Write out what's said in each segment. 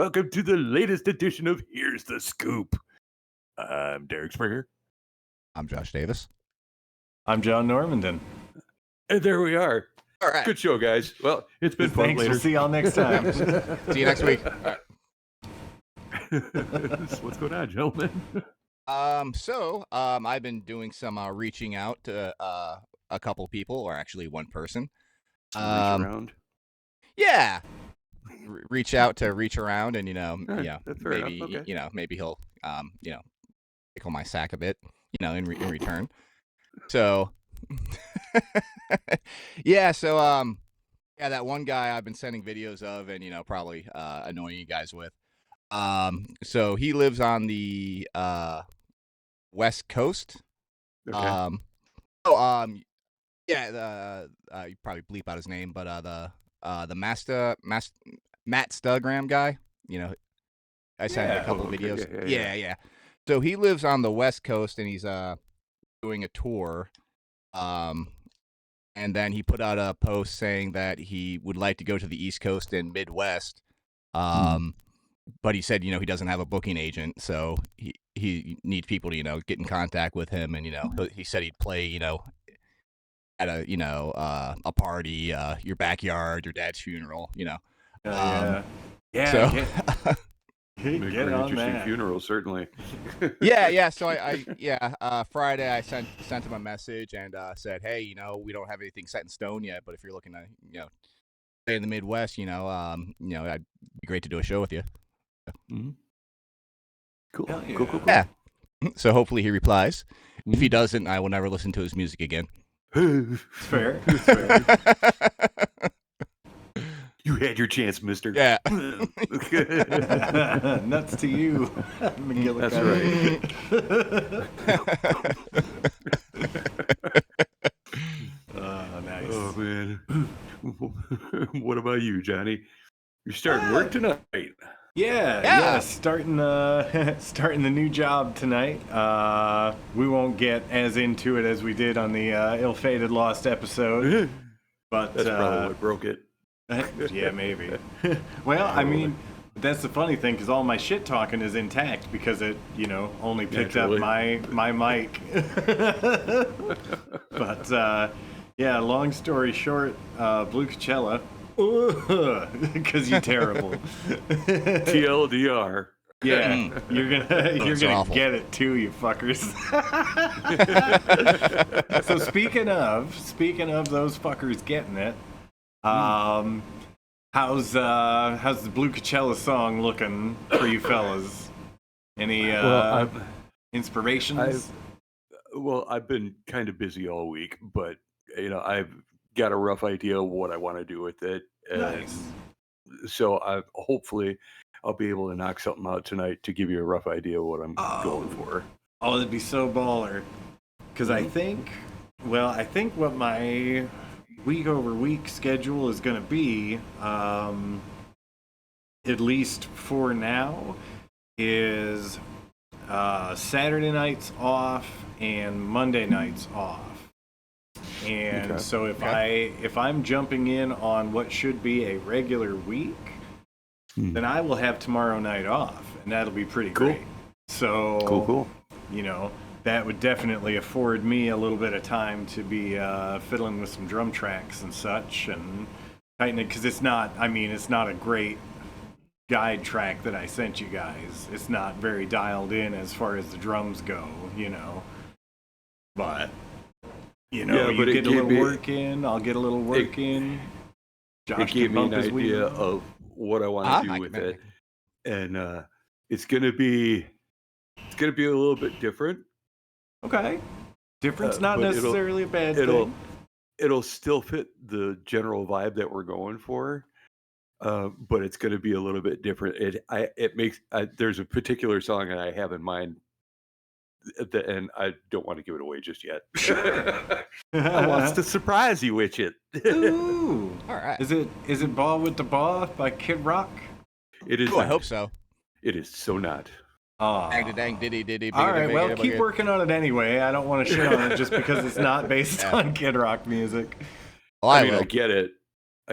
welcome to the latest edition of Here's the Scoop. I'm Derek Springer. I'm Josh Davis. I'm John Normandin. And there we are. All right. Good show, guys. Well, it's been fun. Thanks. We'll see y'all next time. See you next week. All right. What's going on, gentlemen? I've been doing some reaching out to a couple people, or actually one person. Reach around. Yeah. Reach around, and maybe okay. Maybe he'll tickle my sack a bit, in return. So, that one guy I've been sending videos of, and probably annoying you guys with. So he lives on the West Coast. Okay. You probably bleep out his name, but the Matt Stugram guy, I sent a couple of videos. Yeah. So he lives on the West Coast, and he's doing a tour. And then he put out a post saying that he would like to go to the East Coast and Midwest. But he said, he doesn't have a booking agent, so he needs people to, get in contact with him, and he said he'd play, at a party, your backyard, your dad's funeral, Yeah. So Make Get for an on interesting that. funeral, certainly. yeah. So Friday I sent him a message and said, hey, we don't have anything set in stone yet, but if you're looking to, stay in the Midwest, it'd be great to do a show with you. Mm-hmm. Cool. Hell yeah. Cool. Yeah. So hopefully he replies. If he doesn't, I will never listen to his music again. It's fair. You had your chance, mister. Yeah. Nuts to you, That's right. Nice. Oh, man. What about you, Johnny? You're starting work tonight. Yeah. Starting the new job tonight. We won't get as into it as we did on the ill-fated Lost episode, but That's probably what broke it. yeah, maybe. Well, I mean, that's the funny thing, because all my shit talking is intact because it, only picked up my mic. But long story short, Blue Coachella, because you're terrible. TLDR. Yeah, you're gonna awful. get it too, you fuckers. So speaking of those fuckers getting it, how's the Blue Coachella song looking for you fellas? Any inspirations? I've been kind of busy all week, but I've got a rough idea of what I want to do with it. Nice. So hopefully I'll be able to knock something out tonight to give you a rough idea of what I'm going for. Oh, that'd be so baller. Because I think what my week-over-week schedule is going to be, at least for now, is Saturday nights off and Monday nights off. And so if I'm jumping in on what should be a regular week, then I will have tomorrow night off, and that'll be pretty great. So Cool. That would definitely afford me a little bit of time to be fiddling with some drum tracks and such, and tighten it, because it's not a great guide track that I sent you guys. It's not very dialed in as far as the drums go, but you get a little work in, I'll get a little work in. Josh It gave me an his wheel. idea of what I want to do with it, and it's gonna be a little bit different. Okay. Difference not but necessarily a bad thing. It'll still fit the general vibe that we're going for, but it's going to be a little bit different. There's a particular song that I have in mind, and I don't want to give it away just yet. I want to surprise you with it. Ooh. All right. Is it Ball with the Ball by Kid Rock? It is. I hope so. It is so not. Dang, diddy. All right, well, keep working on it anyway. I don't want to shit on it just because it's not based on Kid Rock music. Well, I will. I get it.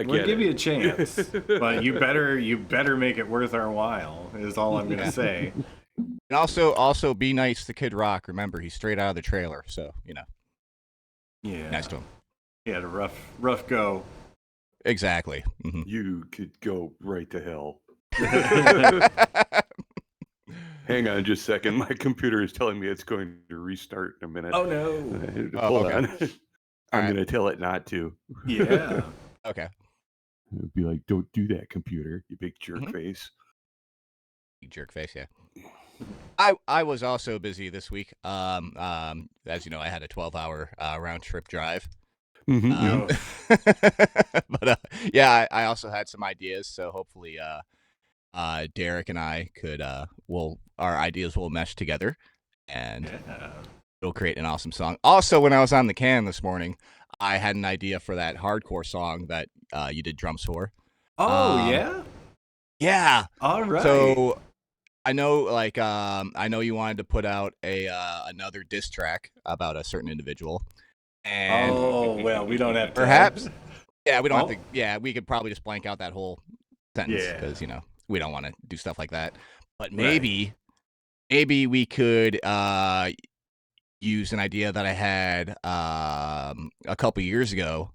We'll give you a chance, but you better make it worth our while. Is all I'm gonna say. And also be nice to Kid Rock. Remember, he's straight out of the trailer, so Yeah, nice to him. He had a rough go. Exactly. Mm-hmm. You could go right to hell. Hang on just a second. My computer is telling me it's going to restart in a minute. Oh no! Hold on. I'm right. going to tell it not to. Yeah. Okay. It'd be like, don't do that, computer, you big jerk face. Jerk face, yeah. I was also busy this week. As you know, I had a 12-hour round trip drive. Mm-hmm. But yeah, I also had some ideas, so hopefully Derek and I could our ideas will mesh together and it'll create an awesome song. Also, when I was on the can this morning, I had an idea for that hardcore song that you did drums for. Oh yeah. Yeah. All right. So I know, I know you wanted to put out another diss track about a certain individual, and well, we don't have to. perhaps, yeah, we don't have to. Yeah, we could probably just blank out that whole sentence because we don't want to do stuff like that. But maybe we could use an idea that I had a couple years ago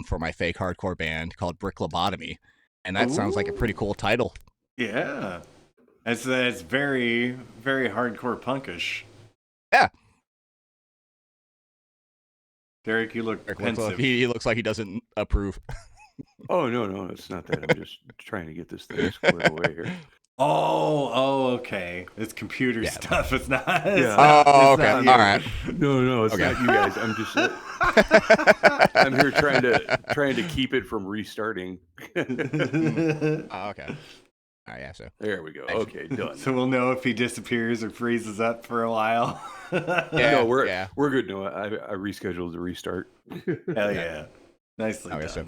for my fake hardcore band called Brick Lobotomy, and that sounds like a pretty cool title. Yeah. That's very, very hardcore punkish. Yeah. Derek, you look pensive. He looks like he doesn't approve. Oh, no, it's not that. I'm just trying to get this thing squared away here. Oh, okay. It's computer stuff. It's not. Yeah. Okay. All right. No, it's not you guys. I'm just. I'm here trying to keep it from restarting. Okay. All right, yeah. So there we go. Okay, done. So we'll know if he disappears or freezes up for a while. No, we're good. No, I rescheduled the restart. Hell yeah! Nicely done. So.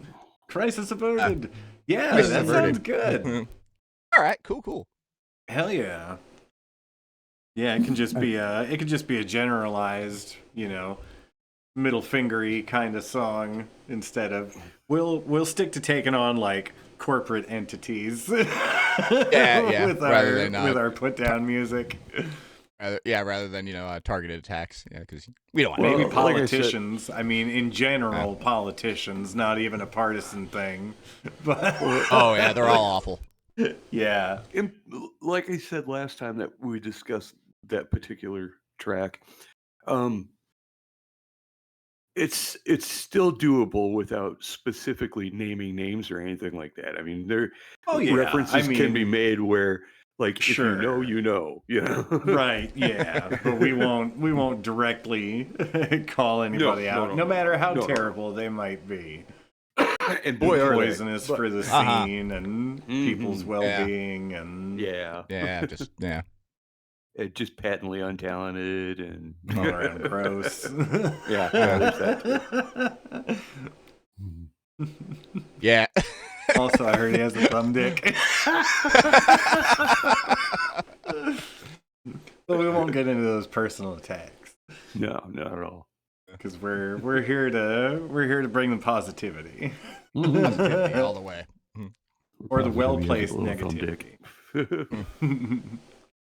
Crisis averted. Yeah, Crisis that averted. sounds good. All right, cool. Hell yeah. Yeah, it can just be a generalized, middle fingery kind of song instead of we'll stick to taking on like corporate entities. Yeah. with our put down music. Rather than targeted attacks. Yeah, because we don't want maybe politicians. I mean, in general, politicians, not even a partisan thing. But oh yeah, they're all awful. Yeah. And like I said last time that we discussed that particular track, it's still doable without specifically naming names or anything like that. I mean, references can be made where, like, sure. if you know. Right, yeah. But we won't directly call anybody out, no matter how terrible they might be. And boy, are poisonous for the scene and people's well-being and just patently untalented and all around gross. Yeah, there's that too. Yeah. Also, I heard he has a thumb dick. But we won't get into those personal attacks. No, not at all. Because we're here to bring the positivity. Positivity all the way. Or the well-placed negativity.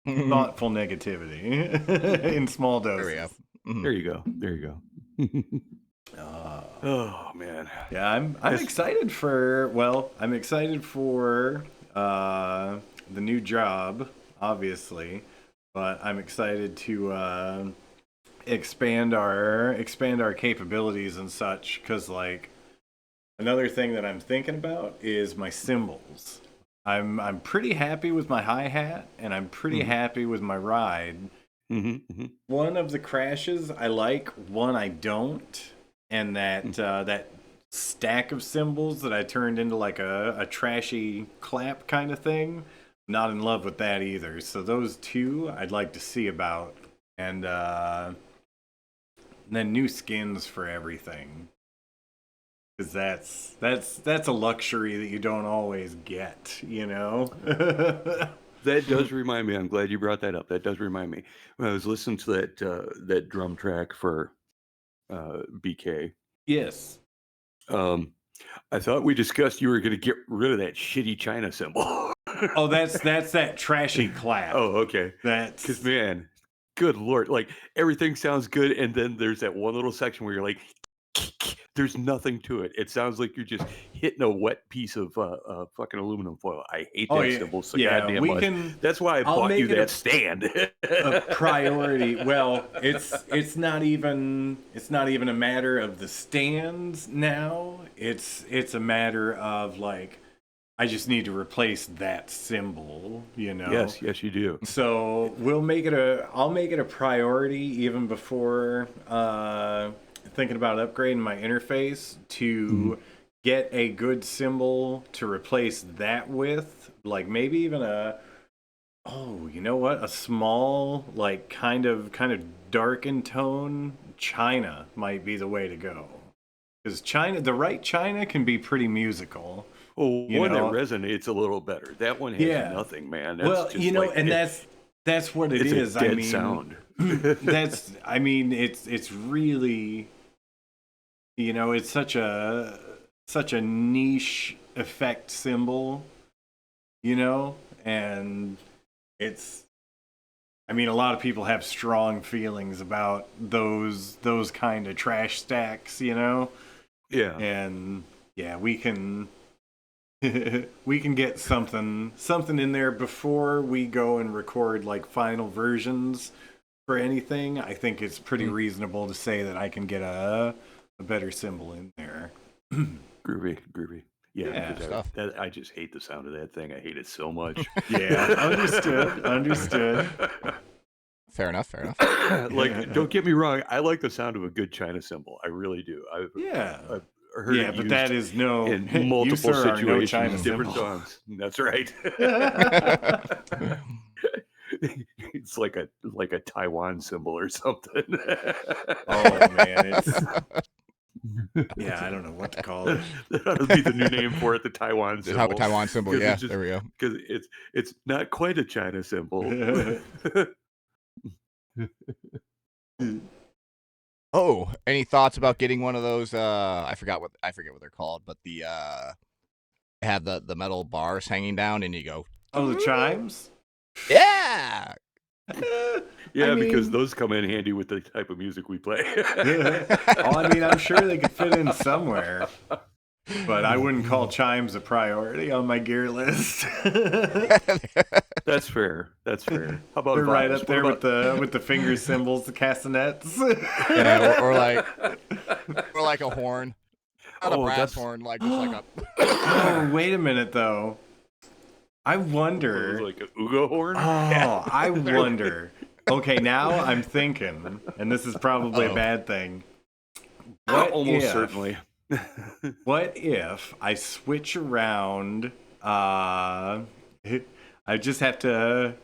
Thoughtful negativity in small doses. There you go. Oh man. Yeah, I'm excited for the new job, obviously, but I'm excited to expand our capabilities and such, because like another thing that I'm thinking about is my cymbals. I'm pretty happy with my hi-hat and I'm pretty happy with my ride. One of the crashes I like, one I don't, and that stack of cymbals that I turned into like a trashy clap kind of thing, not in love with that either. So those two I'd like to see about, and then new skins for everything, because that's a luxury that you don't always get, That does remind me. I'm glad you brought that up. That does remind me. When I was listening to that drum track for BK. Yes. I thought we discussed you were going to get rid of that shitty China symbol. Oh, that's that trashy clap. Oh, okay. That's Because, man, good Lord. Like, everything sounds good. And then there's that one little section where you're like, there's nothing to it. It sounds like you're just hitting a wet piece of fucking aluminum foil. I hate that symbol so goddamn we much. can. That's why I I'll bought make you it that stand. a priority. Well, it's not even a matter of the stands now. It's a matter of like, I just need to replace that symbol, you know. Yes, you do. So I'll make it a priority even before thinking about upgrading my interface to get a good symbol to replace that with, like maybe even a small, like kind of darkened tone China might be the way to go. Because the right China can be pretty musical. Oh, one that resonates a little better. That one has nothing, man. That's just and that's what it is. A dead sound. It's really, it's such a niche effect symbol, and it's. A lot of people have strong feelings about those kind of trash stacks, Yeah. And yeah, we can get something in there before we go and record like final versions for anything. I think it's pretty reasonable to say that I can get a better symbol in there. Groovy. Yeah. I just hate the sound of that thing. I hate it so much. Yeah, understood. Fair enough. Like, don't get me wrong. I like the sound of a good China symbol. I really do. I've heard it but that is in multiple situations, China different symbol. songs. That's right. It's like a Taiwan symbol or something. Oh man, I don't know what to call it. That would be the new name for it, the Taiwan symbol. Have a Taiwan symbol, yeah. There we go. Because it's not quite a China symbol. Oh, any thoughts about getting one of those? I forget what they're called, but the have the metal bars hanging down, and you go. Oh, the chimes. Yeah. Yeah, because those come in handy with the type of music we play. I'm sure they could fit in somewhere, but I wouldn't call chimes a priority on my gear list. That's fair. How about they're right up there with the finger cymbals, the castanets? Yeah, or like a horn, not a brass horn, like just like a. Oh, wait a minute though. I wonder. Like an Ugo horn? Oh, yeah. I wonder. Okay, now I'm thinking, and this is probably a bad thing. Certainly. What if I switch around? I just have to,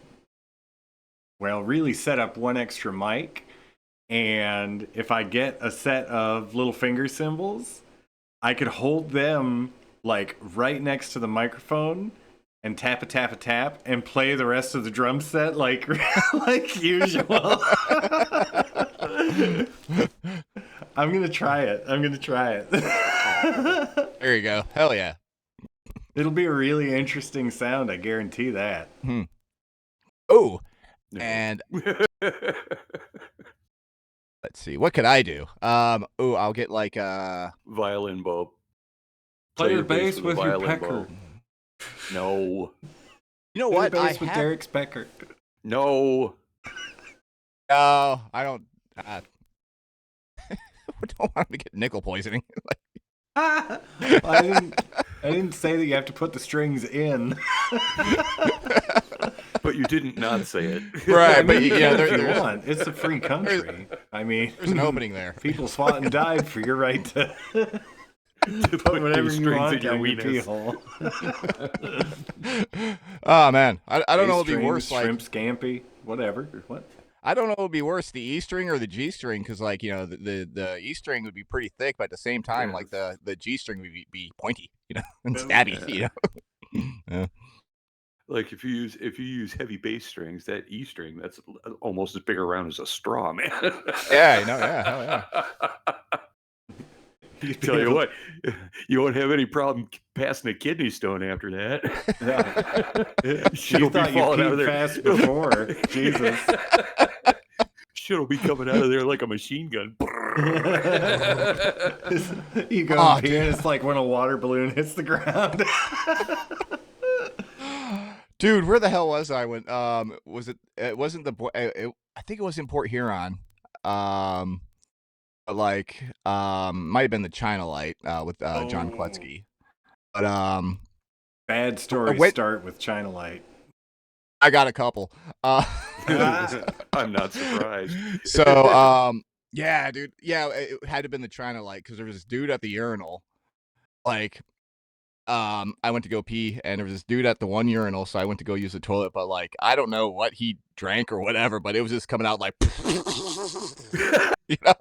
really set up one extra mic, and if I get a set of little finger cymbals, I could hold them like right next to the microphone. And tap a tap and play the rest of the drum set like usual. I'm gonna try it. There you go. Hell yeah. It'll be a really interesting sound. I guarantee that. Oh, and let's see. What could I do? I'll get like a violin bow. Play the bass with your pecker. Bow. No. You know what? I with Derek's pecker. No. No, I don't. I don't want to get nickel poisoning. I didn't say that you have to put the strings in. But you didn't not say it. Right, but it's a free country. There's an opening there. People fought and died for your right to put whatever you want down your pee hole. Oh man, I don't know what would be worse. Shrimp scampi, whatever. What? I don't know what would be worse, the E string or the G string, because the E string would be pretty thick, but at the same time, like the G string would be pointy, and stabby, Yeah. Like if you use heavy bass strings, that E string that's almost as big around as a straw, man. Yeah, hell yeah. Tell you what, you won't have any problem passing a kidney stone after that. You Shit'll be thought you falling out of peed there. fast before. Jesus. Shit'll be coming out of there like a machine gun. You go Oh, and pee, and it's like when a water balloon hits the ground. Dude, where the hell was I when was it? It wasn't the I think it was in Port Huron. But like might have been the China Light with John Oh. Klutsky. But Bad stories wait. start with China Light. I got a couple. I'm not surprised. So yeah, dude. Yeah, it had to have been the China Light because there was this dude at the urinal. Like I went to go pee and there was this dude at the one urinal, so I went to go use the toilet, but like I don't know what he drank or whatever, but it was just coming out like you know?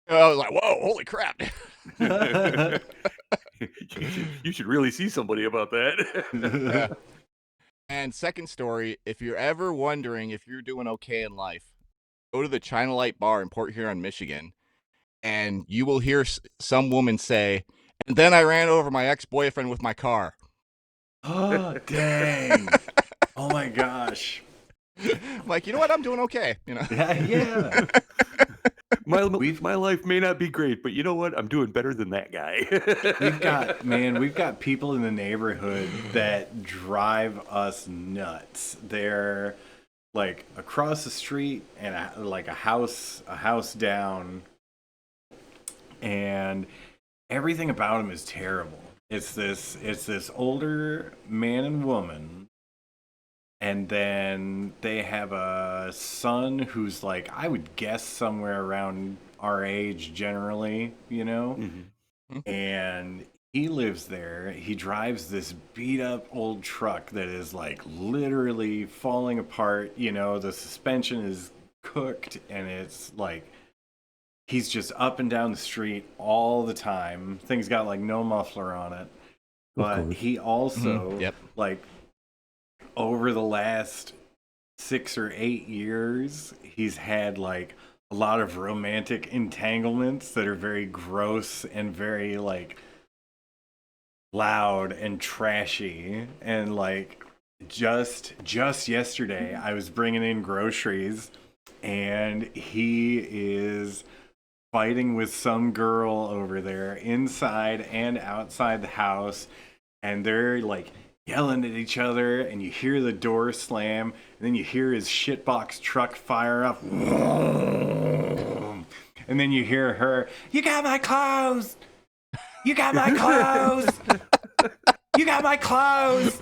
I was like, whoa, holy crap. You should really see somebody about that. Yeah. And second story, if you're ever wondering if you're doing okay in life, go to the China Light bar in Port Huron, Michigan, and you will hear some woman say, and then I ran over my ex-boyfriend with my car. Oh, dang. Oh my gosh. I'm like, you know what? I'm doing okay. You know? Yeah. My life may not be great, but you know what? I'm doing better than that guy. We've got people in the neighborhood that drive us nuts. They're like across the street and a house down, and everything about them is terrible. It's this older man and woman, and then they have a son who's like, I would guess somewhere around our age generally, you know? Mhm. And he lives there. He drives this beat up old truck that is like literally falling apart. You know, the suspension is cooked, and it's like he's just up and down the street all the time. Thing's got like no muffler on it. But course. he also, Yep. like, over the last 6 or 8 years, he's had like a lot of romantic entanglements that are very gross and very like loud and trashy. And like just yesterday I was bringing in groceries, and he is fighting with some girl over there inside and outside the house, and they're like yelling at each other, and you hear the door slam, and then you hear his shitbox truck fire up, and then you hear her, you got my clothes, you got my clothes, you got my clothes,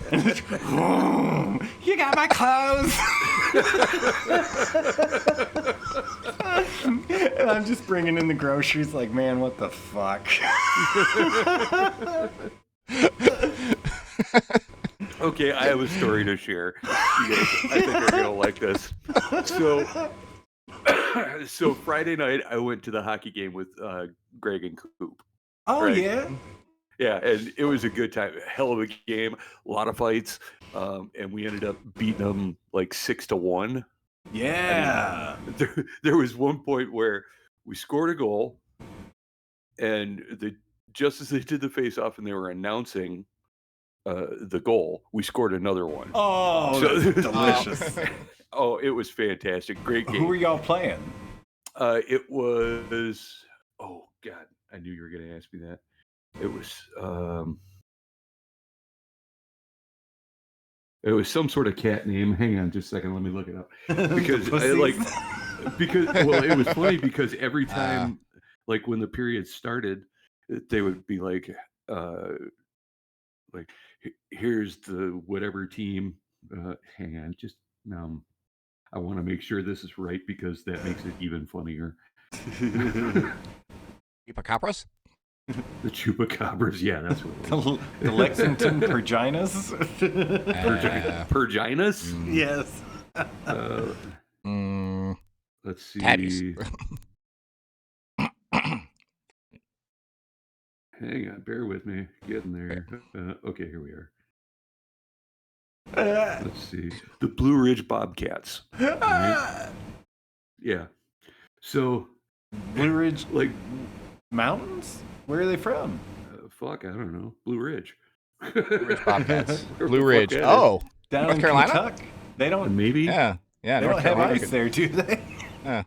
you got my clothes. And I'm just bringing in the groceries like, man, what the fuck? Okay, I have a story to share. You guys, I think are gonna like this. So Friday night, I went to the hockey game with Greg and Coop. Oh, Right. yeah? Yeah, and it was a good time. Hell of a game, a lot of fights, and we ended up beating them like 6-1. Yeah. There was one point where we scored a goal, and just as they did the face-off and they were announcing the goal, we scored another one. Oh, So- that's delicious. Oh, it was fantastic. Great game. Who were y'all playing? It was. Oh God, I knew you were going to ask me that. It was some sort of cat name. Hang on, just a second. Let me look it up. Because it was funny because every time, like when the period started, they would be like, here's the whatever team. Hang on, just I want to make sure this is right because that makes it even funnier. Chupacabras? The Chupacabras, yeah, that's what it was. The Lexington Perginas? Perginas? Yes. Let's see. Tabbies. Hang on, bear with me. Getting there. Okay, here we are. Let's see. The Blue Ridge Bobcats. Right? Yeah. So Blue Ridge Like, Mountains? Where are they from? fuck, I don't know. Blue Ridge. Blue Ridge Bobcats. Where Blue the fuck Ridge. that is. Oh, Down North in Carolina? Kentucky. They don't. Maybe. yeah, They North don't have Carolina. ice there, do they?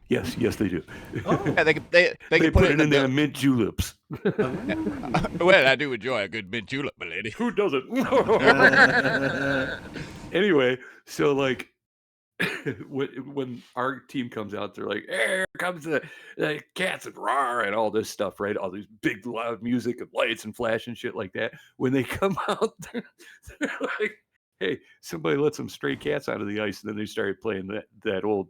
Yes, they do. Oh. Yeah, they They could put it it in the their mint juleps. Well, I do enjoy a good mint julep, my lady. Who doesn't? Anyway, so like when our team comes out, they're like, "Here comes the cats and roar," and all this stuff, right? All these big loud music and lights and flash and shit like that. When they come out, they're like, "Hey, somebody let some stray cats out of the ice," and then they started playing that old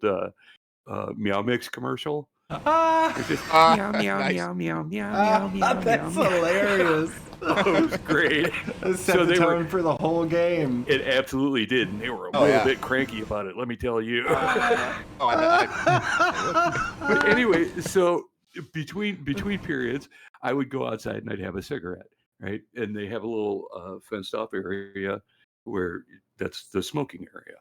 Meow Mix commercial. It's just meow meow nice. meow meow meow meow meow. That's meow. hilarious. Oh, it was great. It set So the they were- tone for the whole game. It absolutely did, and they were a Oh, little yeah. bit cranky about it. Let me tell you. Oh, But anyway, so between periods, I would go outside and I'd have a cigarette, right? And they have a little fenced off area where that's the smoking area.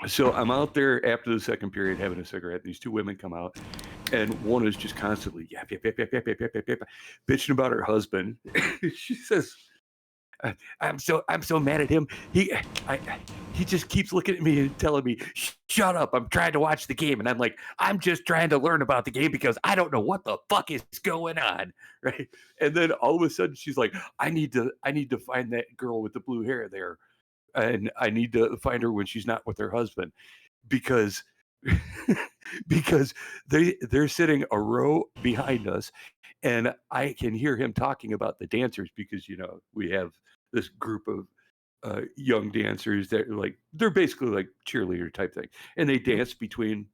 So I'm out there after the second period having a cigarette. These two women come out, and one is just constantly yap, bitching about her husband. She says, I'm so mad at him. He just keeps looking at me and telling me, "Shut up! I'm trying to watch the game." And I'm like, "I'm just trying to learn about the game because I don't know what the fuck is going on." Right? And then all of a sudden she's like, I need to find that girl with the blue hair there, and I need to find her when she's not with her husband, because because they're sitting a row behind us, and I can hear him talking about the dancers, because we have this group of young dancers that they're basically like cheerleader type thing, and they dance between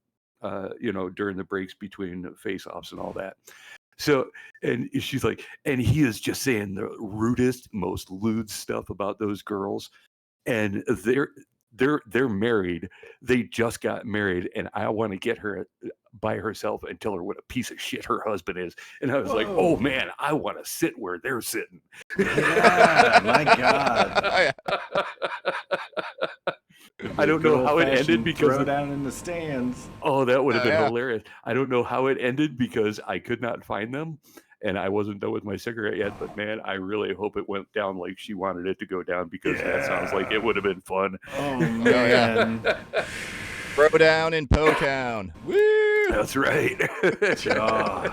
during the breaks between face-offs and all that. So, and she's like, and he is just saying the rudest, most lewd stuff about those girls, and they're married. They just got married, and I want to get her by herself and tell her what a piece of shit her husband is. And I was like, Whoa. oh man, I want to sit where they're sitting. Yeah, my God. I don't know how it ended because throw down in the stands. Oh, that would have been yeah. hilarious. I don't know how it ended because I could not find them, and I wasn't done with my cigarette yet. But man, I really hope it went down like she wanted it to go down, because that sounds like it would have been fun. Oh man. Throw down in Po-Town. Woo! That's right. Oh,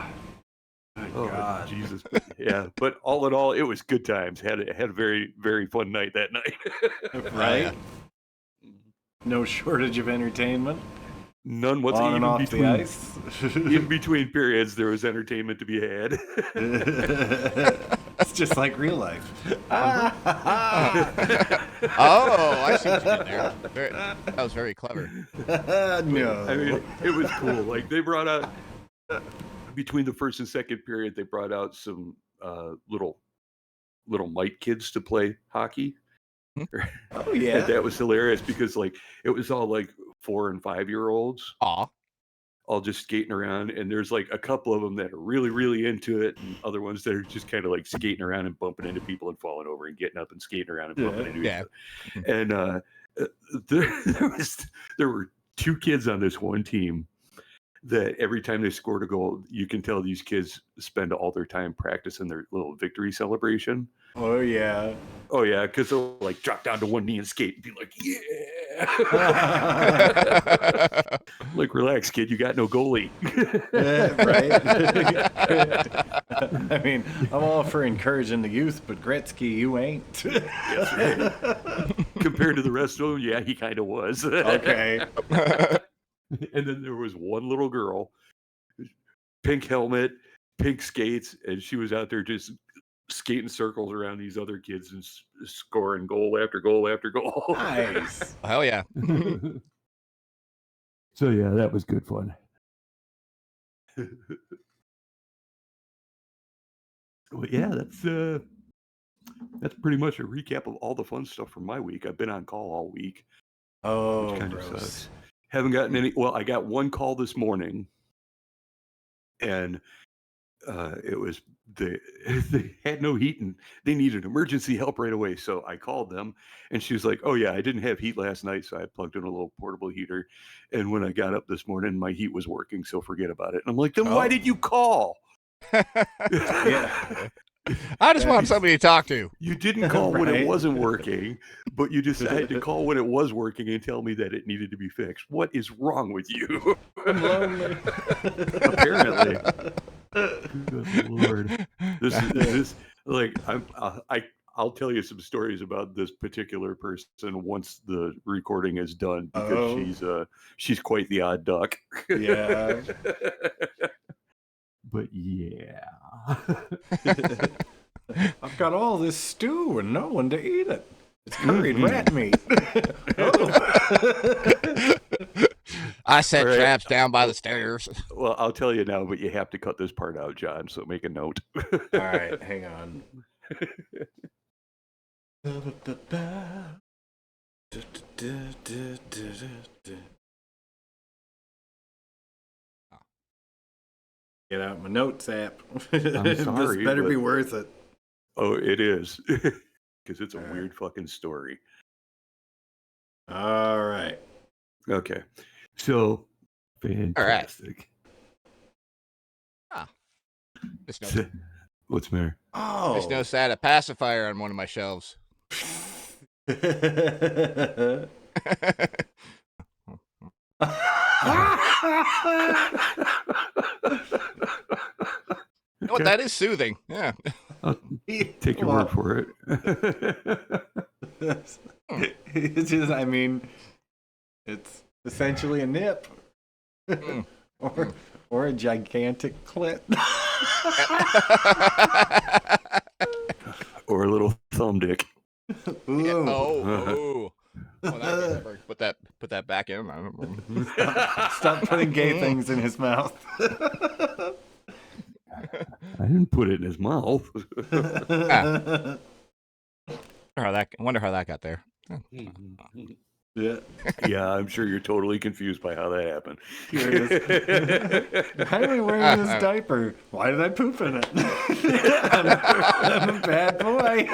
God. Jesus. Yeah, but all in all, it was good times. Had a very, very fun night that night. Right? No shortage of entertainment. None On whatsoever. and off the ice. In between periods, there was entertainment to be had. It's just like real life. Oh, I see what you did there. That was very clever. No. I mean, it was cool. Like, they brought out between the first and second period, they brought out some little mite kids to play hockey. Oh yeah. And that was hilarious because it was all 4 and 5 year olds Aw. all just skating around, and there's a couple of them that are really, really into it, and other ones that are just kind of skating around and bumping into people and falling over and getting up and skating around and bumping into each other. And there were 2 kids on this one team that every time they scored a goal, you can tell these kids spend all their time practicing their little victory celebration. Oh yeah. Oh yeah, because they'll drop down to one knee and skate and be like, yeah. Relax, kid, you got no goalie. Right. I mean, I'm all for encouraging the youth, but Gretzky, you ain't. Compared to the rest of them, yeah, he kind of was. Okay. And then there was one little girl, pink helmet, pink skates, and she was out there just skating circles around these other kids and scoring goal after goal after goal. Nice. Hell yeah. So yeah, that was good fun. Well, yeah, that's pretty much a recap of all the fun stuff from my week. I've been on call all week. Oh, Which kind of gross. sucks. Haven't gotten any. Well, I got one call this morning, and it was they they had no heat and they needed emergency help right away. So I called them, and she was like, "Oh yeah, I didn't have heat last night, so I plugged in a little portable heater, and when I got up this morning, my heat was working. So forget about it." And I'm like, "Then why did you call?" Yeah. I just want somebody to talk to. You didn't call when Right. it was't working, but you decided to call when it was working and tell me that it needed to be fixed. What is wrong with you? I'm lonely. Apparently. Good Lord. This like I'll tell you some stories about this particular person once the recording is done because she's quite the odd duck. Yeah. But yeah. I've got all this stew and no one to eat it. It's curried rat meat. I set All right. traps down by the stairs. Well, I'll tell you now, but you have to cut this part out, John, so make a note. All right, hang on. Get out my notes app. I'm sorry, This better be but- worth it. Oh, it is. Because it's a All right. weird fucking story. All right. Okay. So, fantastic. Just no, What's the matter? Oh. just noticed I had a pacifier on one of my shelves. You know what? That is soothing. Yeah. Take your word for it. It's just, I mean, it's essentially a nip. Mm. Or a gigantic clit. Or a little thumb dick. Ooh. Oh. Put that back in. Stop putting gay things in his mouth. I didn't put it in his mouth. Wonder how that got there. Yeah. Yeah, I'm sure you're totally confused by how that happened. Why am I wearing this diaper? Why did I poop in it? I'm a bad boy.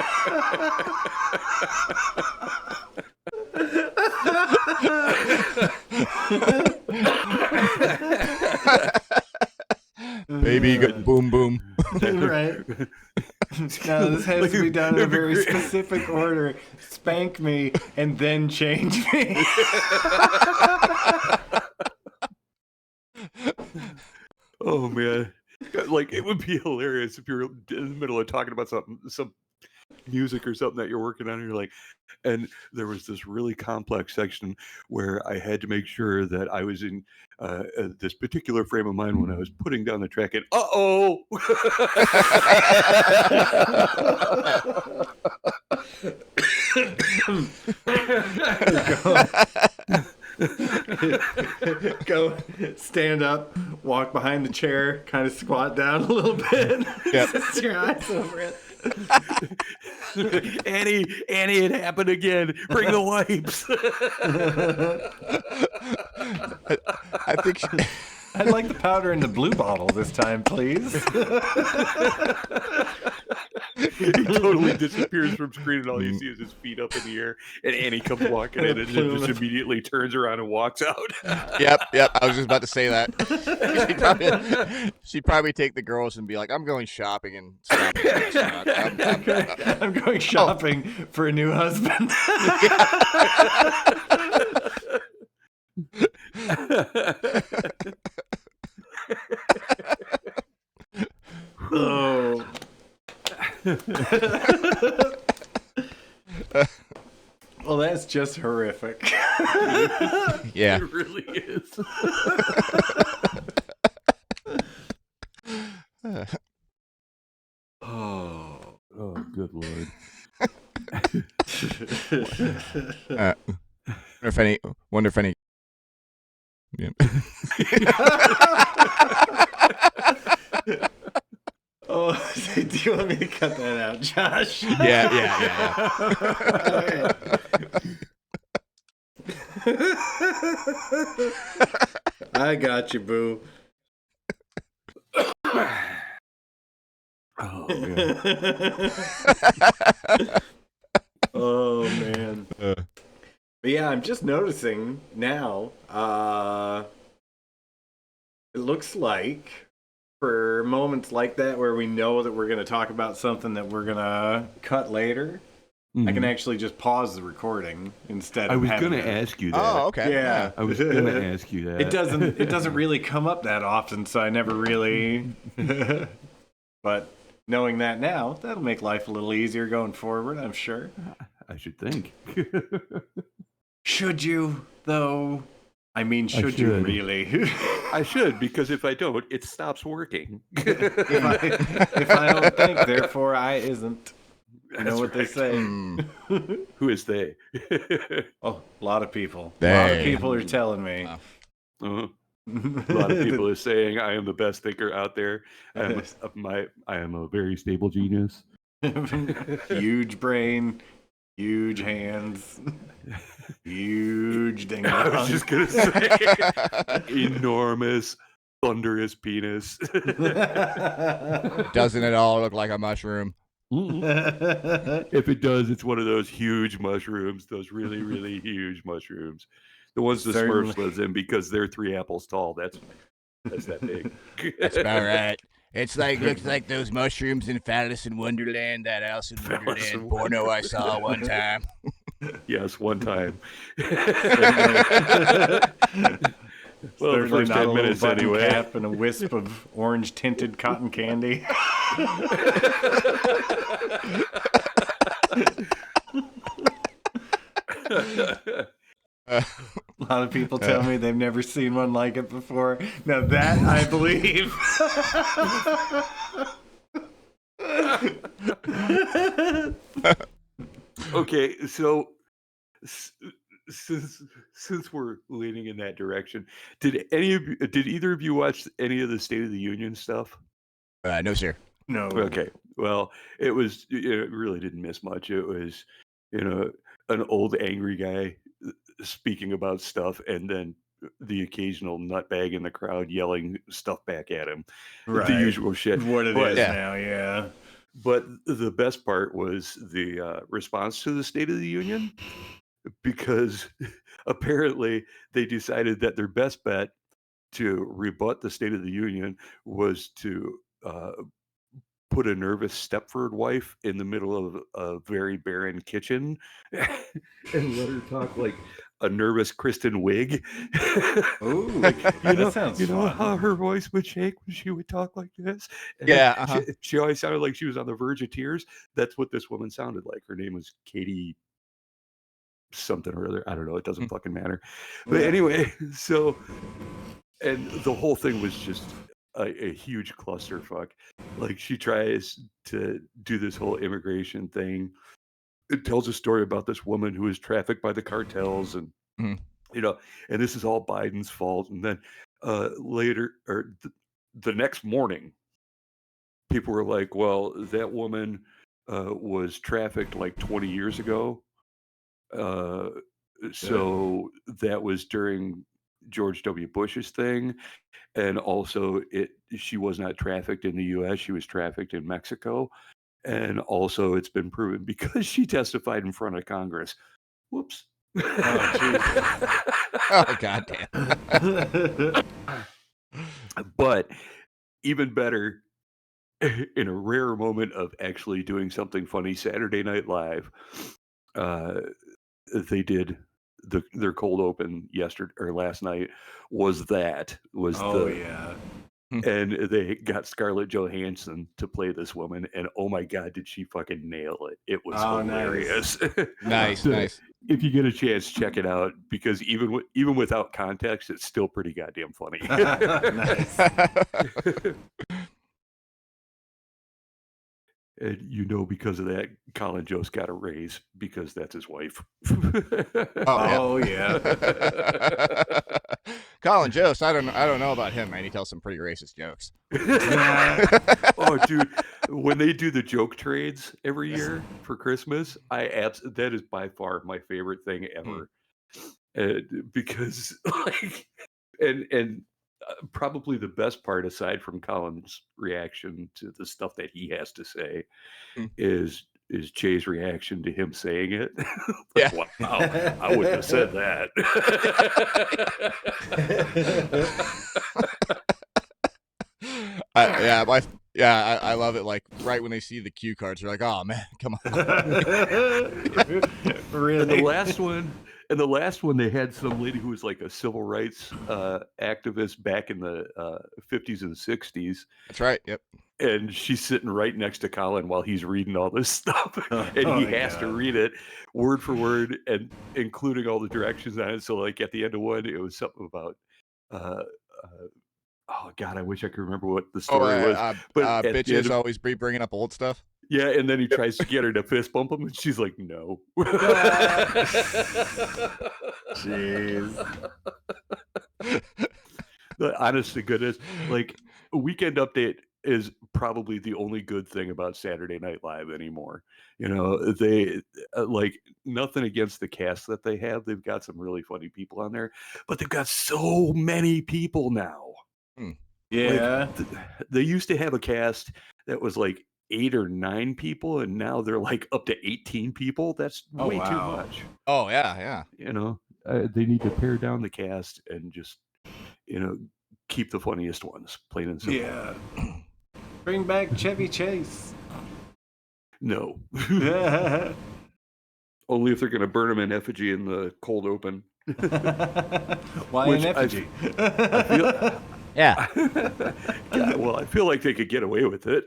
Baby, boom, boom. Right. Now this has to be done in a very specific order. Spank me and then change me. Oh man, like it would be hilarious if you're in the middle of talking about some music or something that you're working on, and you're like, and there was this really complex section where I had to make sure that I was in this particular frame of mind when I was putting down the track, and Go stand up, walk behind the chair, kind of squat down a little bit. Yep. Just your eyes over it. Annie, it happened again. Bring the wipes. I think I'd like the powder in the blue bottle this time, please. He totally disappears from screen, and all you see is his feet up in the air. And Annie comes walking in, and just immediately turns around and walks out. Yep. I was just about to say that. She'd probably take the girls and be like, "I'm going shopping," and stop. I'm going shopping for a new husband. Oh. Well, that's just horrific. Yeah. It really is. Oh, good Lord. Wonder if any. Yeah. Oh, do you want me to cut that out, Josh? Yeah. I got you, boo. Oh yeah. Oh man. Uh, But yeah, I'm just noticing now. It looks like for moments like that where we know that we're going to talk about something that we're going to cut later, I can Mhm. actually just pause the recording instead I of was having gonna to. ask you that. oh, okay. Yeah. I was gonna ask you that. It doesn't really come up that often, so I never really. But knowing that now, that'll make life a little easier going forward, I'm sure. I should think. Should you, though? I mean, I should you should. really? I should, because if I don't, it stops working. if I don't think, therefore I isn't. You know That's what they right. say. Mm, Who is they? Oh, a lot of people. A lot of They. people are telling me. Uh-huh. A lot of people are saying I am the best thinker out there. I am a very stable genius. Huge brain, huge hands, huge ding I was dong. just gonna say enormous, thunderous penis. Doesn't it all look like a mushroom? If it does, it's one of those huge mushrooms, those really, really huge mushrooms. The ones the Certainly. Smurfs lives in because they're 3 apples tall. That's that big. That's about right. It's like looks like those mushrooms in Alice in Wonderland, that Alice in Alice Wonderland in porno I saw one time. Yes, one time. Well, Well, the first not 10 a little minutes button anyway. cap and a wisp of orange tinted cotton candy. A lot of people tell me they've never seen one like it before. Now that I believe. Okay, so since we're leaning in that direction, did either of you watch any of the State of the Union stuff? No, sir. No. Okay, well, it really didn't miss much. It was, an old angry guy speaking about stuff, and then the occasional nutbag in the crowd yelling stuff back at him. Right. The usual shit. What it But- is Yeah. now, yeah. But the best part was the response to the State of the Union, because apparently they decided that their best bet to rebut the State of the Union was to put a nervous Stepford wife in the middle of a very barren kitchen and let her talk like a nervous Kristen Wiig. Ooh, that sounds know fun. how her voice would shake when she would talk like this? And Yeah, uh-huh. she always sounded like she was on the verge of tears. That's what this woman sounded like. Her name was Katie something or other. I don't know. It doesn't fucking matter. But Yeah. anyway, so, and the whole thing was just a huge clusterfuck. Like, she tries to do this whole immigration thing. It tells a story about this woman who was trafficked by the cartels, and Mhm. and this is all Biden's fault. And then later, or the next morning, people were like, "Well, that woman was trafficked like 20 years ago." So that was during George W. Bush's thing, and also she was not trafficked in the U.S. She was trafficked in Mexico, and also it's been proven because she testified in front of Congress. Whoops. Oh, goddamn. But even better, in a rare moment of actually doing something funny, Saturday Night Live, they did their cold open yesterday or last night was Oh, yeah. and they got Scarlett Johansson to play this woman, and oh my god, did she fucking nail it. It was Oh, nice. hilarious. Nice, So, nice. if you get a chance, check it out, because even without context, it's still pretty goddamn funny. Nice. And because of that, Colin Jost got a raise because that's his wife. Oh, yeah. Colin Jost, I don't know about him, man. He tells some pretty racist jokes. Oh, dude, when they do the joke trades every year for Christmas, that is by far my favorite thing ever. Because like, and probably the best part, aside from Colin's reaction to the stuff that he has to say, Mm. is Jay's reaction to him saying it. Yeah. Wow, I wouldn't have said that. I love it. Like right when they see the cue cards, they're like, "Oh man, come on." Really? And the last one, they had some lady who was like a civil rights activist back in the 50s and 60s, That's right. Yep. and she's sitting right next to Colin while he's reading all this stuff, and he my has to God. read it word for word and including all the directions on it. So, like at the end of one, it was something about. Uh, oh God, I wish I could remember what the story was. But at the end bitches of, always be bringing up old stuff. yeah, and then he tries to get her to fist bump him, and she's like, "No." Jeez. The honest to goodness, like Weekend Update is probably the only good thing about Saturday Night Live anymore. You know, they like nothing against the cast that they have. They've got some really funny people on there, but they've got so many people now. Yeah. Like, they used to have a cast that was like 8 or 9 people, and now they're like up to 18 people. That's Oh, way too wow. much. Oh yeah. You know, they need to pare down the cast and just, keep the funniest ones, plain and simple. Yeah. Bring back Chevy Chase. No. Only if they're going to burn him in effigy in the cold open. Why Which an effigy? I feel, Yeah. God, well, I feel like they could get away with it.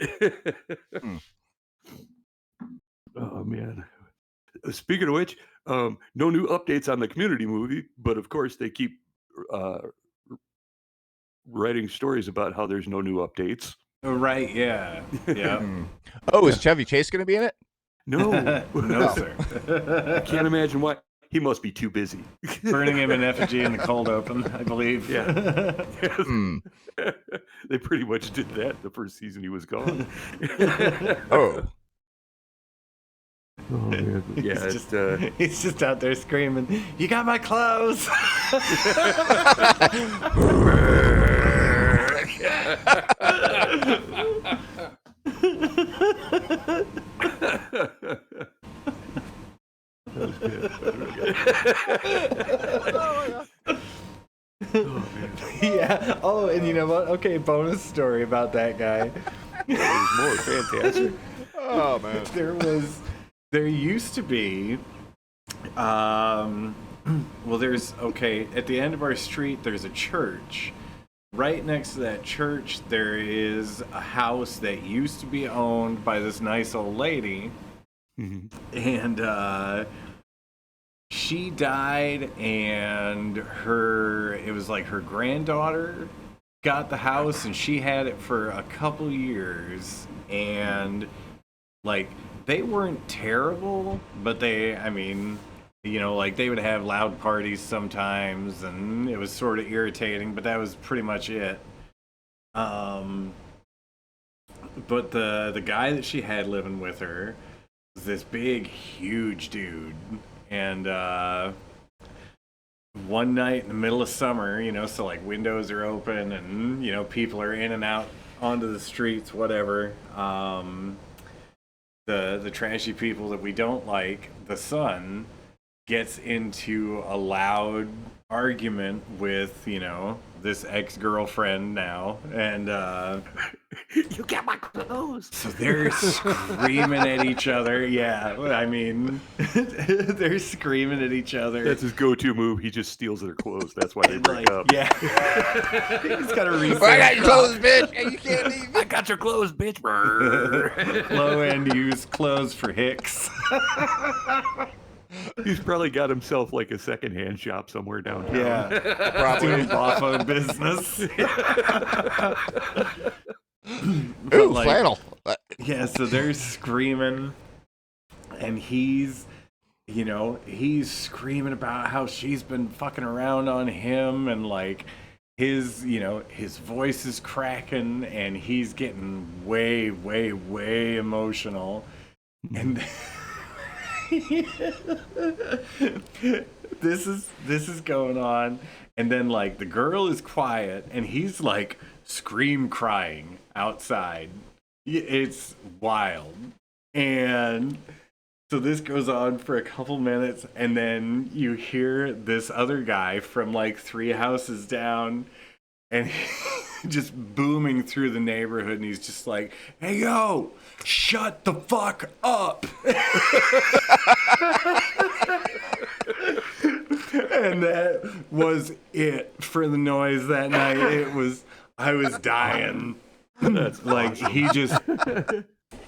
Oh man. Speaking of which, no new updates on the Community movie, but of course they keep writing stories about how there's no new updates. Right, yeah. Yeah. Oh, is Chevy Chase going to be in it? No. No, sir. I can't imagine why. He must be too busy. Burning him in effigy in the cold open, I believe. Yeah. They pretty much did that the first season he was gone. Oh. Oh man. Yeah, he's just out there screaming, "You got my clothes!" That was good. Oh, man. Yeah. Oh, and you know what? Okay, bonus story about that guy. There's more. Fantastic. Oh man. There used to be, well, at the end of our street, there's a church. Right next to that church, there is a house that used to be owned by this nice old lady. Mhm. And she died, and it was like her granddaughter got the house, and she had it for a couple years. And like, they weren't terrible, but they would have loud parties sometimes, and it was sort of irritating, but that was pretty much it. But the guy that she had living with her was this big, huge dude. And one night in the middle of summer, so like windows are open and, people are in and out onto the streets, whatever. The trashy people that we don't like, the son gets into a loud argument with, this ex-girlfriend now, and You got my clothes. so they're screaming at each other. Yeah, I mean, they're screaming at each other. That's his go-to move. He just steals their clothes. That's why they break up. Yeah. He's got a reset. I got your clothes, bitch. And you can't leave. I got your clothes, bitch. Low-end used clothes for Hicks. He's probably got himself like a secondhand shop somewhere downtown. Yeah, Probably. doing Boffo business. Ooh, like- flannel. Yeah, so they're screaming, and he's screaming about how she's been fucking around on him, and like his voice is cracking, and he's getting way, way, way emotional, and this is going on, And then like the girl is quiet and he's like scream crying outside. It's wild. And so this goes on for a couple minutes, and then you hear this other guy from like 3 houses down, and just booming through the neighborhood, and he's just like, "Hey, yo, shut the fuck up." And that was it for the noise that night. I was dying. That's like awesome. he just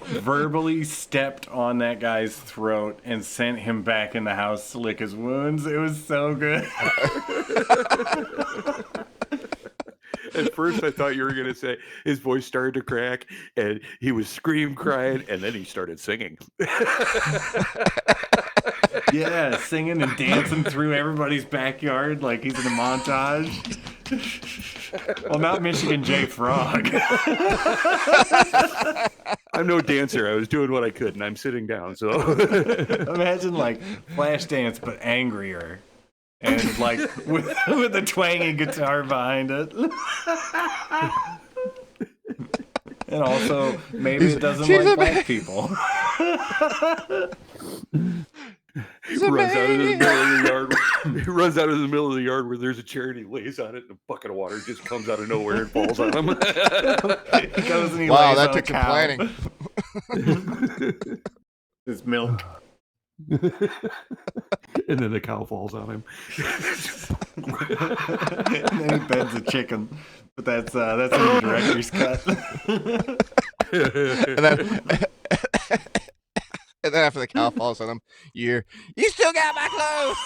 verbally stepped on that guy's throat and sent him back in the house to lick his wounds. It was so good. At first, I thought you were going to say his voice started to crack and he was scream crying, and then he started singing. Yeah, singing and dancing through everybody's backyard like he's in a montage. Well, not Michigan J. Frog. I'm no dancer. I was doing what I could, and I'm sitting down. So Imagine like Flashdance, but angrier. And like with a twangy guitar behind it. And also, maybe it doesn't like black people. runs out of the middle of the yard. He runs out of the middle of the yard where there's a chair, and he lays on it, and a bucket of water just comes out of nowhere and falls on him. He goes and he Wow, lays that on took a cow. some planning. His milk. And then the cow falls on him. And then he beds a chicken. But that's in the director's cut. And then after the cow falls on him, you hear, "You still got my clothes."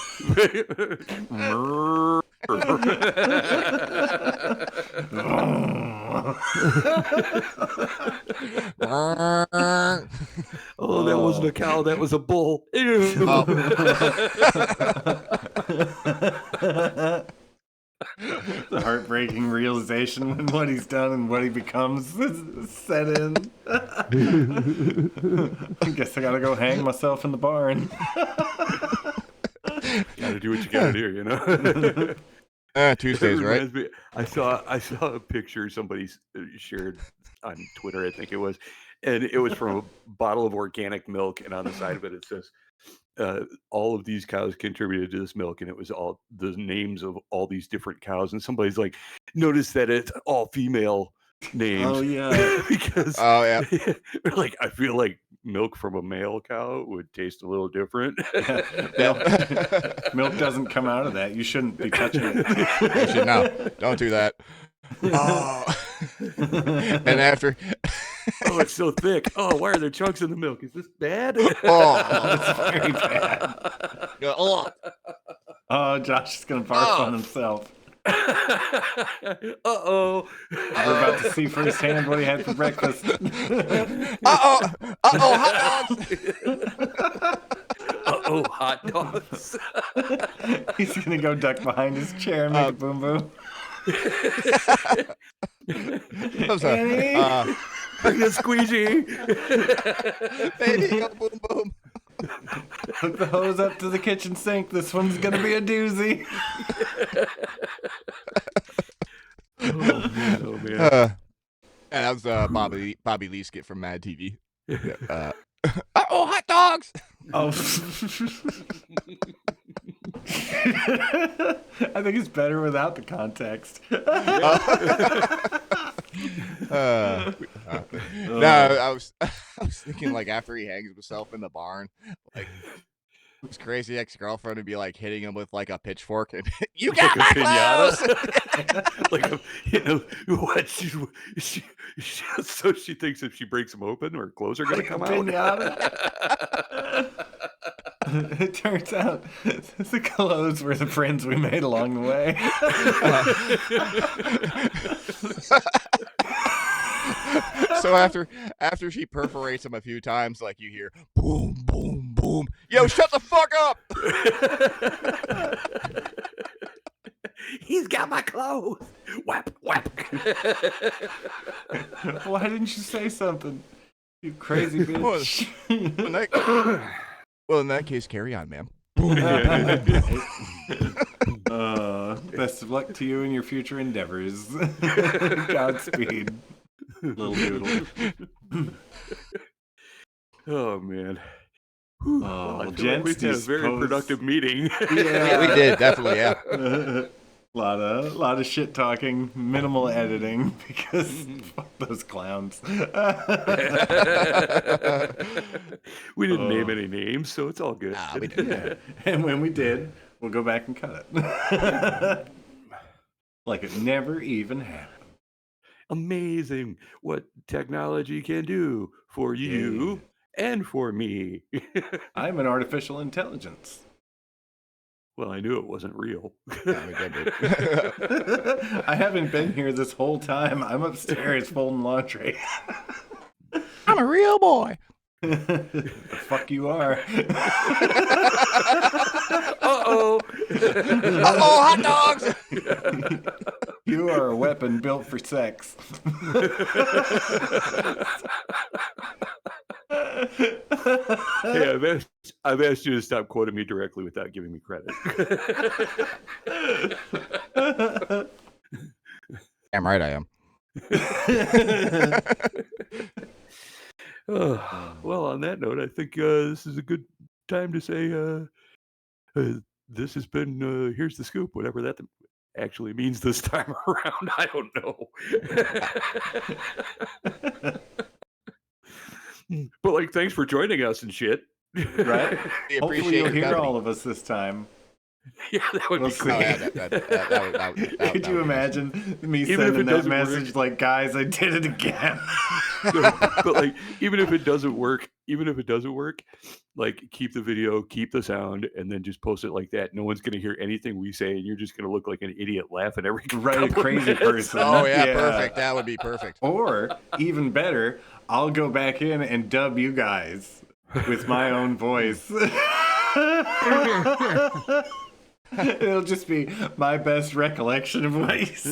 Oh, that wasn't a cow. That was a bull. The heartbreaking realization when what he's done and what he becomes is set in. I guess I gotta go hang myself in the barn. Gotta do what you gotta do, you know. Tuesdays, It right? reminds me- I saw a picture somebody shared on Twitter, I think it was, and it was from a bottle of organic milk, and on the side of it it says, all of these cows contributed to this milk, and it was all the names of all these different cows, and somebody's like, notice that it's all female names. Oh yeah. Because Oh, yeah. like I feel like milk from a male cow would taste a little different. Milk doesn't come out of that. You shouldn't be touching it. Actually, no, don't do that. Oh. And after, Oh, it's so thick. Oh, why are there chunks in the milk? Is this bad? oh, It's very bad. oh, Oh, Josh is gonna barf on himself. Uh-oh. We're about to see firsthand what he had for breakfast. hot dogs. Uh-oh, hot dogs. He's gonna go duck behind his chair and make a boom boom. I'm sorry. Bring a squeegee. Baby, go boom boom. Hook the hose up to the kitchen sink. This one's gonna be a doozy. Oh, man. And that was Bobby Lee skit from Mad TV. Hot dogs. Oh. I think it's better without the context. No, I was thinking like after he hangs himself in the barn, like his crazy ex-girlfriend would be like hitting him with like a pitchfork and you got my clothes. Like what? So she thinks if she breaks them open, her clothes are going to come out. It turns out the clothes were the friends we made along the way. So after she perforates him a few times, like you hear boom, boom, boom. Yo, shut the fuck up! He's got my clothes. Whap, whap. Why didn't you say something? You crazy bitch. Well, in that case, carry on, ma'am. Best of luck to you in your future endeavors. Godspeed, little doodle. Oh man. Whew. Well, I Oh, feel like we've had a gents, very suppose- productive meeting. Yeah, we did definitely. Yeah. lot of shit talking, minimal editing because fuck those clowns. We didn't name any names, so it's all good. Nah, we didn't. Yeah. And when we did, we'll go back and cut it. Like it never even happened. Amazing what technology can do for you and for me. I'm an artificial intelligence. Well, I knew it wasn't real. Yeah, we did. I haven't been here this whole time. I'm upstairs folding laundry. I'm a real boy. The fuck you are. Uh-oh. Uh-oh, hot dogs. You are a weapon built for sex. Hey, I've asked you to stop quoting me directly without giving me credit. Damn right I am. Well, on that note, I think this is a good time to say this has been Here's the Scoop, whatever that actually means this time around. I don't know. But like, thanks for joining us and shit. Right? We Hopefully appreciate you'll your hear company. all of us this time. Yeah, that would We'll be see. cool. Oh, yeah, that Could you would be- imagine me Even if sending it that doesn't work. message like, guys, I did it again? But like, even if it doesn't work, like, keep the video, keep the sound, and then just post it like that. No one's gonna hear anything we say, and you're just gonna look like an idiot laughing every Right, a couple crazy minutes. person. Oh yeah, Yeah. perfect. That would be perfect. Or, even better, I'll go back in and dub you guys with my own voice. It'll just be my best recollection of voice.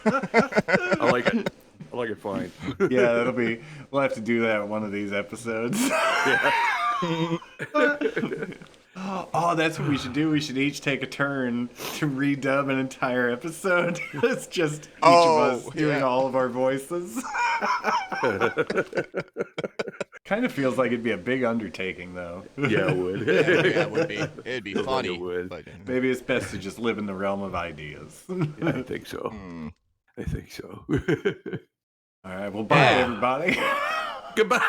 I like it. I like it fine. Yeah, that'll be. We'll have to do that one of these episodes. Oh, that's what we should do. We should each take a turn to redub an entire episode. It's just each of us doing yeah. all of our voices. Kind of feels like it'd be a big undertaking, though. Yeah, it would. Yeah, it would be. It'd be Feels like funny. it would. But, Maybe it's best to just live in the realm of ideas. Yeah, I think so. I think so. All right, well, bye, everybody. Goodbye.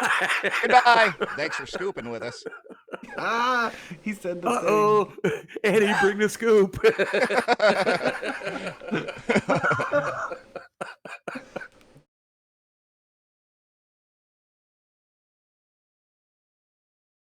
Goodbye. Thanks for scooping with us. He said the Uh-oh. Eddie, bring the scoop. thing.